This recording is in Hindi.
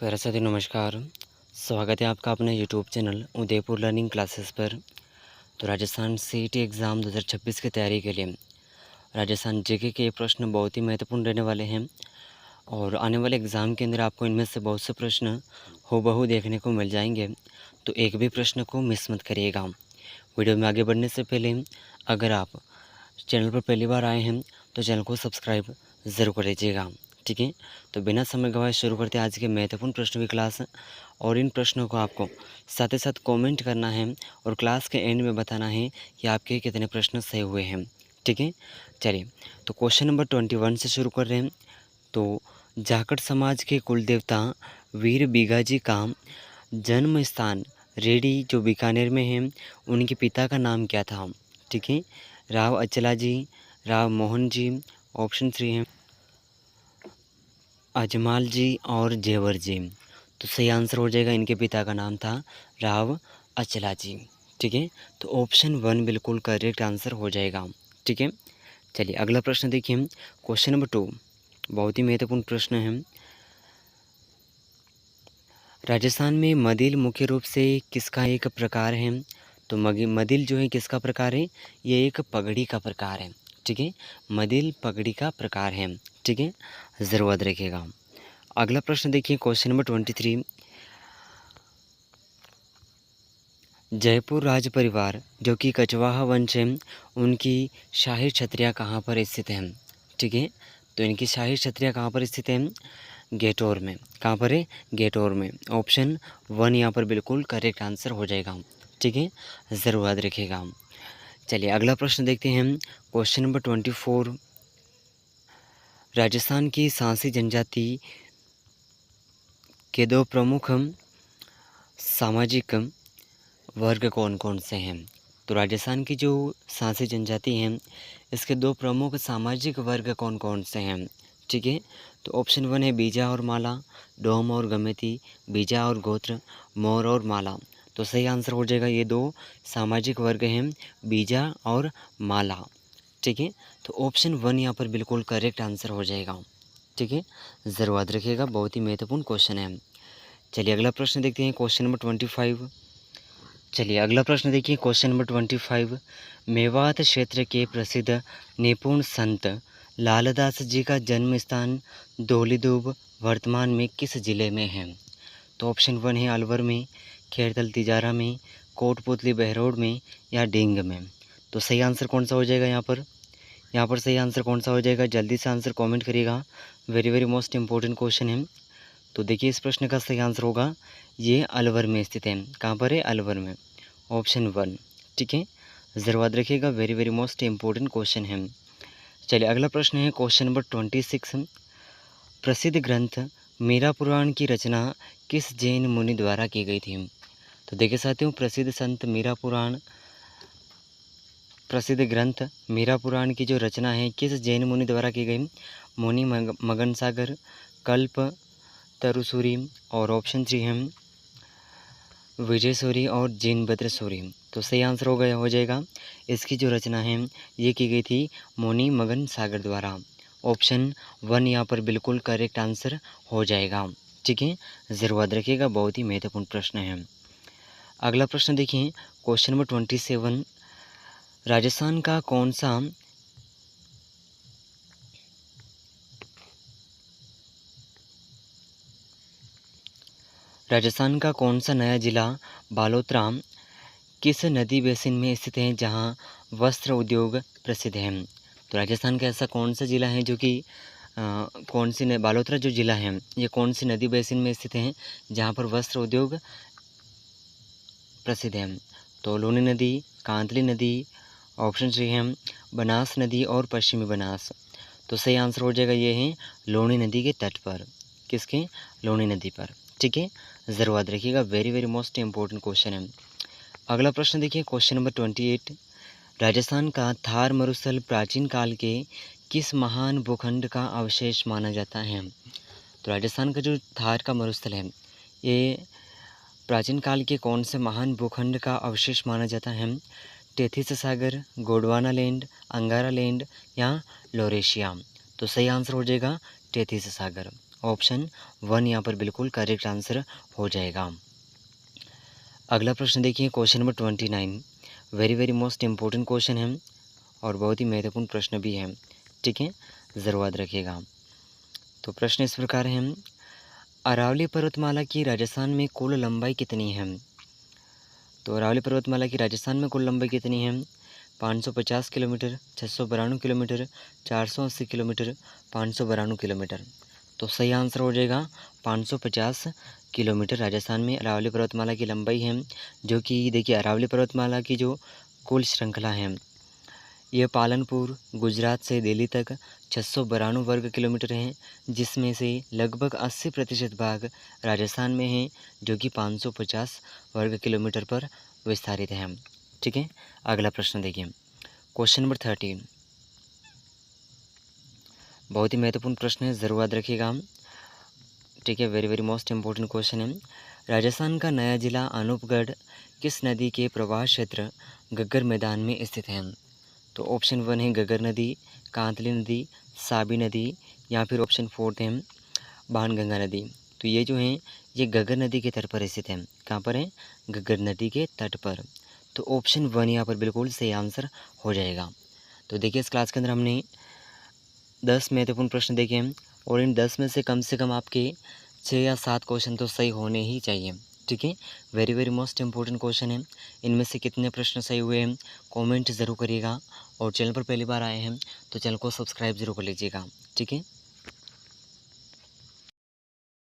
प्यारे साथियों नमस्कार। स्वागत है आपका अपने YouTube channel Udaipur learning classes पर। तो राजस्थान सीईटी एग्ज़ाम 2026 की तैयारी के लिए राजस्थान जीके के प्रश्न बहुत ही महत्वपूर्ण रहने वाले हैं और आने वाले एग्ज़ाम के अंदर आपको इनमें से बहुत से प्रश्न हूबहू देखने को मिल जाएंगे। तो एक भी प्रश्न को मिस मत करिएगा। वीडियो में आगे बढ़ने से पहले अगर आप चैनल पर पहली बार आए हैं तो चैनल को सब्सक्राइब ज़रूर कर लीजिएगा। ठीक है, तो बिना समय गवाए शुरू करते हैं आज के महत्वपूर्ण प्रश्नों की क्लास। और इन प्रश्नों को आपको साथ ही साथ कमेंट करना है और क्लास के एंड में बताना है कि आपके कितने प्रश्न सही हुए हैं। ठीक है, चलिए तो क्वेश्चन नंबर 21 से शुरू कर रहे हैं। तो जाखड़ समाज के कुल देवता वीर बीगाजी का जन्म स्थान रेडी जो बीकानेर में है, उनके पिता का नाम क्या था? ठीक है, राव अचला जी, राव मोहन जी, ऑप्शन 3 है अजमाल जी और जेवर जी। तो सही आंसर हो जाएगा, इनके पिता का नाम था राव अचला जी। ठीक है, तो ऑप्शन 1 बिल्कुल करेक्ट आंसर हो जाएगा। ठीक है, चलिए अगला प्रश्न देखिए, क्वेश्चन नंबर 2 बहुत ही महत्वपूर्ण प्रश्न है। राजस्थान में मदिल मुख्य रूप से किसका एक प्रकार है? तो मदिल जो है किसका प्रकार है? ये एक पगड़ी का प्रकार है। ठीक है, मदिल पगड़ी का प्रकार है। ठीक है, ज़रूर याद रखिएगा। अगला प्रश्न देखिए, क्वेश्चन नंबर 23 जयपुर राज परिवार जो कि कछवाहा वंश है, उनकी शाही छत्रियाँ कहाँ पर स्थित हैं? ठीक है, तो इनकी शाही छत्रियाँ कहाँ पर स्थित हैं? गेटौर में। कहाँ पर है? गेटौर में। ऑप्शन 1 यहाँ पर बिल्कुल करेक्ट आंसर हो जाएगा। ठीक है, ज़रूर याद रखिएगा। चलिए अगला प्रश्न देखते हैं, क्वेश्चन नंबर 24 राजस्थान की सांसी जनजाति के दो प्रमुख सामाजिक वर्ग कौन कौन से हैं? तो राजस्थान की जो सांसी जनजाति हैं, इसके दो प्रमुख सामाजिक वर्ग कौन कौन से हैं? ठीक है, तो ऑप्शन 1 है बीजा और माला, डोम और गमेती, बीजा और गोत्र, मोर और माला। तो सही आंसर हो जाएगा, ये दो सामाजिक वर्ग हैं बीजा और माला। ठीक है, तो ऑप्शन 1 यहाँ पर बिल्कुल करेक्ट आंसर हो जाएगा। ठीक है, ज़रूर याद रखिएगा, बहुत ही महत्वपूर्ण क्वेश्चन है। चलिए अगला प्रश्न देखते हैं, क्वेश्चन नंबर 25। चलिए अगला प्रश्न देखिए, क्वेश्चन नंबर 25 मेवात क्षेत्र के प्रसिद्ध निपुण संत लालदास जी का जन्म स्थान धौलीधुप वर्तमान में किस जिले में है? तो ऑप्शन 1 है अलवर में, खेड़तल तिजारा में, कोटपुतली बहरोड में या डींग में। तो सही आंसर कौन सा हो जाएगा यहाँ पर? यहाँ पर सही आंसर कौन सा हो जाएगा? जल्दी से आंसर कमेंट करिएगा, very very most important question है। तो देखिए इस प्रश्न का सही आंसर होगा, ये अलवर में स्थित है। कहाँ पर है? अलवर में। ऑप्शन 1। ठीक है, ज़रूर याद रखिएगा, very very most important question है। चलिए अगला प्रश्न है, क्वेश्चन नंबर 26 प्रसिद्ध ग्रंथ मीरा पुराण की रचना किस जैन मुनि द्वारा की गई थी? तो देखिए साथियों, प्रसिद्ध ग्रंथ मीरा पुराण की जो रचना है किस जैन मुनि द्वारा की गई? मुनि मगन सागर, कल्प तरुसूरी और ऑप्शन 3 है विजय सूरी और जिनभद्र सूरी। तो सही आंसर हो जाएगा, इसकी जो रचना है ये की गई थी मुनि मगन सागर द्वारा। ऑप्शन 1 यहाँ पर बिल्कुल करेक्ट आंसर हो जाएगा। ठीक है, ज़रूर याद रखिएगा, बहुत ही महत्वपूर्ण प्रश्न है। अगला प्रश्न देखिए, क्वेश्चन नंबर 27 राजस्थान का कौन सा नया जिला बालोतरा किस नदी बेसिन में स्थित है जहां वस्त्र उद्योग प्रसिद्ध है? तो राजस्थान का ऐसा कौन सा जिला है जो कि बालोतरा जो जिला है ये कौन सी नदी बेसिन में स्थित है जहां पर वस्त्र उद्योग प्रसिद्ध है? तो लूनी नदी, कांतली नदी, ऑप्शन 3 है बनास नदी और पश्चिमी बनास। तो सही आंसर हो जाएगा, ये है लूनी नदी के तट पर। किसके? लूनी नदी पर। ठीक है, ज़रूर याद रखिएगा, very very most important question है। अगला प्रश्न देखिए, क्वेश्चन नंबर 28 राजस्थान का थार मरुस्थल प्राचीन काल के किस महान भूखंड का अवशेष माना जाता है? तो राजस्थान का जो थार का मरुस्थल है ये प्राचीन काल के कौन से महान भूखंड का अवशेष माना जाता है? टेथिस सागर, गोंडवाना लैंड, अंगारा लैंड या लोरेशिया। तो सही आंसर हो जाएगा टेथिस सागर। ऑप्शन 1 यहाँ पर बिल्कुल करेक्ट आंसर हो जाएगा। अगला प्रश्न देखिए, question number 29, very very most important question है और बहुत ही महत्वपूर्ण प्रश्न भी है, ठीक है, ज़रूर याद रखिएगा। तो प्रश्न इस प्रकार है, अरावली पर्वतमाला की राजस्थान में कुल लंबाई कितनी है? तो अरावली पर्वतमाला की राजस्थान में कुल लंबाई कितनी है? 550 किलोमीटर, 692 किलोमीटर, 480 किलोमीटर, 592 किलोमीटर। तो सही आंसर हो जाएगा 550 किलोमीटर राजस्थान में अरावली पर्वतमाला की लंबाई है, जो कि देखिए अरावली पर्वतमाला की जो कुल श्रृंखला है, यह पालनपुर गुजरात से दिल्ली तक 692 वर्ग किलोमीटर है, जिसमें से लगभग 80% भाग राजस्थान में है, जो कि 550 वर्ग किलोमीटर पर विस्तारित है, ठीक है। अगला प्रश्न देखिए, क्वेश्चन नंबर 13, बहुत ही महत्वपूर्ण प्रश्न है, ज़रूर याद रखिएगा, ठीक है, very very most important question है। राजस्थान का नया जिला अनूपगढ़ किस नदी के प्रवाह क्षेत्र गग्गर मैदान में स्थित है? तो ऑप्शन 1 है गग्गर नदी, कांतली नदी, साबी नदी, या फिर ऑप्शन 4 है बाणगंगा नदी। तो ये जो है ये गग्गर नदी के तट पर स्थित है। कहाँ पर है? गग्गर नदी के तट पर। तो ऑप्शन 1 यहाँ पर बिल्कुल सही आंसर हो जाएगा। तो देखिए, इस क्लास के अंदर हमने 10 महत्वपूर्ण प्रश्न देखे हैं और इन 10 में से कम आपके 6 या 7 क्वेश्चन तो सही होने ही चाहिए, ठीक है। Very very most important question है। इनमें से कितने प्रश्न सही हुए हैं कमेंट ज़रूर करिएगा, और चैनल पर पहली बार आए हैं तो चैनल को सब्सक्राइब ज़रूर कर लीजिएगा, ठीक है।